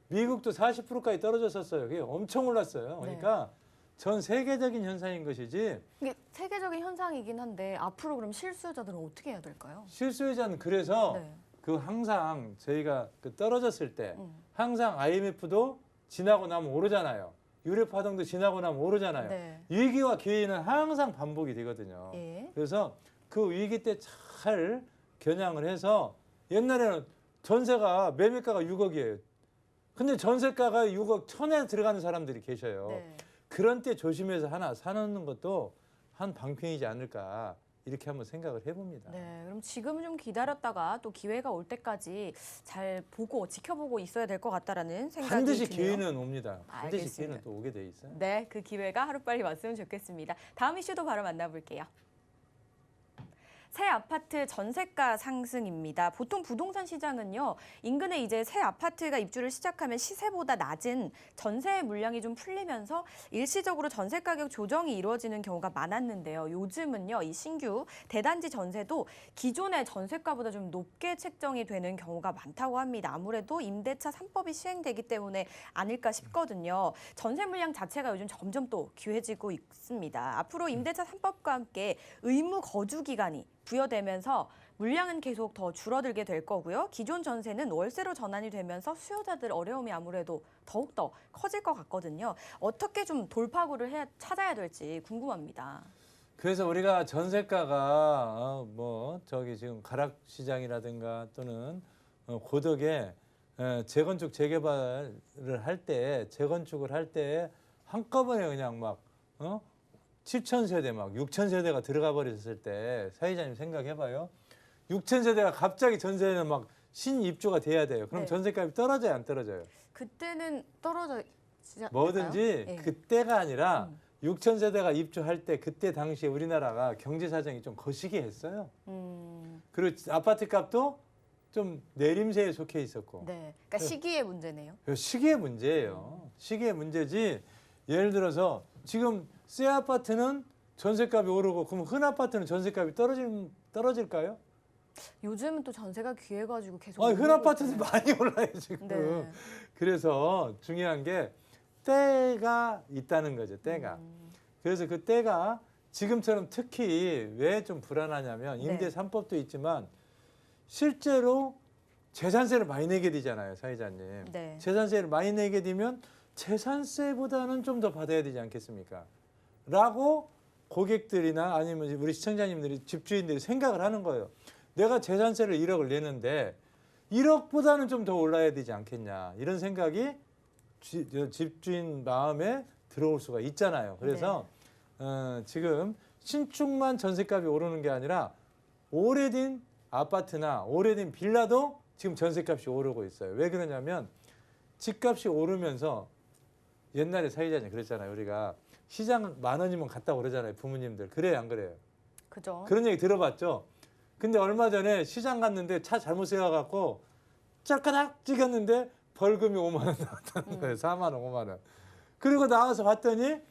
미국도 40%까지 떨어졌었어요. 그게 엄청 올랐어요. 그러니까 전 세계적인 현상인 것이지. 이게 세계적인 현상이긴 한데 앞으로 그럼 실수요자들은 어떻게 해야 될까요? 실수요자는 그래서 네. 그 항상 저희가 그 떨어졌을 때 항상 IMF도 지나고 나면 오르잖아요. 유럽 파동도 지나고 나면 오르잖아요. 네. 위기와 기회는 항상 반복이 되거든요. 예. 그래서 그 위기 때 잘 겨냥을 해서 옛날에는 전세가 매매가가 6억이에요. 근데 전세가가 6억 1,000에 들어가는 사람들이 계셔요. 네. 그런 때 조심해서 하나 사놓는 것도 한 방편이지 않을까 이렇게 한번 생각을 해봅니다. 네, 그럼 지금 좀 기다렸다가 또 기회가 올 때까지 잘 보고 지켜보고 있어야 될 것 같다라는 생각이 반드시 드네요. 기회는 옵니다. 반드시 알겠습니다. 기회는 또 오게 돼 있어요. 네, 그 기회가 하루빨리 왔으면 좋겠습니다. 다음 이슈도 바로 만나볼게요. 새 아파트 전세가 상승입니다. 보통 부동산 시장은요, 인근에 이제 새 아파트가 입주를 시작하면 시세보다 낮은 전세 물량이 좀 풀리면서 일시적으로 전세 가격 조정이 이루어지는 경우가 많았는데요. 요즘은요, 이 신규 대단지 전세도 기존의 전세가보다 좀 높게 책정이 되는 경우가 많다고 합니다. 아무래도 임대차 3법이 시행되기 때문에 아닐까 싶거든요. 전세 물량 자체가 요즘 점점 또 귀해지고 있습니다. 앞으로 임대차 3법과 함께 의무 거주 기간이 부여되면서 물량은 계속 더 줄어들게 될 거고요. 기존 전세는 월세로 전환이 되면서 수요자들 어려움이 아무래도 더욱더 커질 것 같거든요. 어떻게 좀 돌파구를 찾아야 될지 궁금합니다. 그래서 우리가 전세가가 지금 가락 시장이라든가 또는 고덕에 재건축 재개발을 할 때 재건축을 할 때 한꺼번에 그냥 막 7,000세대 막 6,000세대가 들어가 버렸을 때 사회자님 생각해봐요. 6,000세대가 갑자기 전세는 막 신입주가 돼야 돼요. 그럼 네. 전세값이 떨어져요, 안 떨어져요? 그때는 떨어지지 않을까요? 뭐든지 네. 그때가 아니라 6,000세대가 입주할 때 그때 당시에 우리나라가 경제 사정이 좀 거시기했어요. 그리고 아파트 값도 좀 내림세에 속해 있었고. 네, 그러니까 시기의 문제네요. 시기의 문제예요. 시기의 문제지. 예를 들어서 지금 새 아파트는 전세값이 오르고 그럼 흔 아파트는 전세값이 떨어질까요? 요즘은 또 전세가 귀해가지고 계속 흔 오르고 아파트도 있잖아요. 많이 올라요 지금. 네. 그래서 중요한 게 때가 있다는 거죠. 때가. 그래서 그 때가 지금처럼 특히 왜 좀 불안하냐면 임대 3법도 있지만 실제로 재산세를 많이 내게 되잖아요, 사회자님. 네. 재산세를 많이 내게 되면 재산세보다는 좀 더 받아야 되지 않겠습니까? 라고 고객들이나 아니면 우리 시청자님들이 집주인들이 생각을 하는 거예요. 내가 재산세를 1억을 내는데 1억보다는 좀 더 올라야 되지 않겠냐. 이런 생각이 집주인 마음에 들어올 수가 있잖아요. 그래서 지금 신축만 전세값이 오르는 게 아니라 오래된 아파트나 오래된 빌라도 지금 전세값이 오르고 있어요. 왜 그러냐면 집값이 오르면서 옛날에 사회자님 그랬잖아요. 우리가 시장 10,000원이면 갔다고 그러잖아요. 부모님들. 그래요, 안 그래요? 그죠. 그런 얘기 들어봤죠? 근데 얼마 전에 시장 갔는데 차 잘못 세워갖고 짤까닥 찍었는데 벌금이 5만 원 나왔다는 거예요. 4만 원, 5만 원. 그리고 나와서 봤더니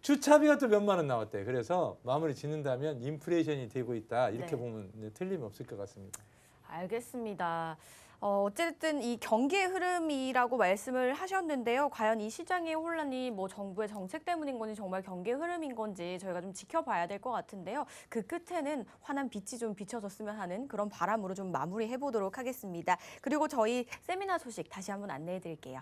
주차비가 또 몇만 원 나왔대요. 그래서 마무리 짓는다면 인플레이션이 되고 있다. 이렇게 보면 틀림없을 것 같습니다. 알겠습니다. 어쨌든 이 경기의 흐름이라고 말씀을 하셨는데요. 과연 이 시장의 혼란이 뭐 정부의 정책 때문인 건지 정말 경기의 흐름인 건지 저희가 좀 지켜봐야 될 것 같은데요. 그 끝에는 환한 빛이 좀 비춰졌으면 하는 그런 바람으로 좀 마무리해 보도록 하겠습니다. 그리고 저희 세미나 소식 다시 한번 안내해 드릴게요.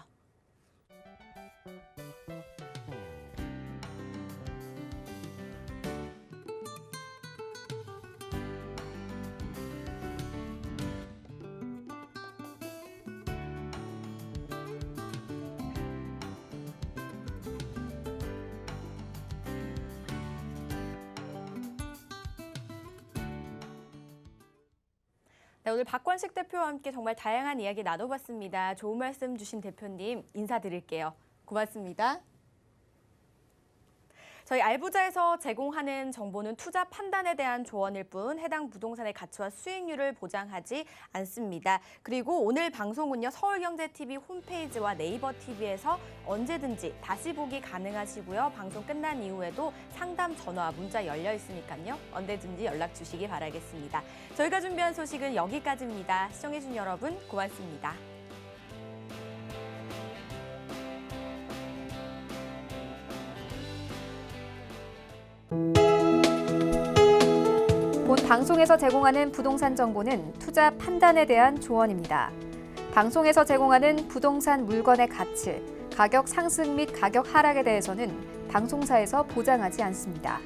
네, 오늘 박관식 대표와 함께 정말 다양한 이야기 나눠봤습니다. 좋은 말씀 주신 대표님 인사드릴게요. 고맙습니다. 저희 알부자에서 제공하는 정보는 투자 판단에 대한 조언일 뿐 해당 부동산의 가치와 수익률을 보장하지 않습니다. 그리고 오늘 방송은요, 서울경제TV 홈페이지와 네이버 TV에서 언제든지 다시 보기 가능하시고요. 방송 끝난 이후에도 상담 전화, 문자 열려 있으니까요. 언제든지 연락 주시기 바라겠습니다. 저희가 준비한 소식은 여기까지입니다. 시청해주신 여러분 고맙습니다. 본 방송에서 제공하는 부동산 정보는 투자 판단에 대한 조언입니다. 방송에서 제공하는 부동산 물건의 가치, 가격 상승 및 가격 하락에 대해서는 방송사에서 보장하지 않습니다.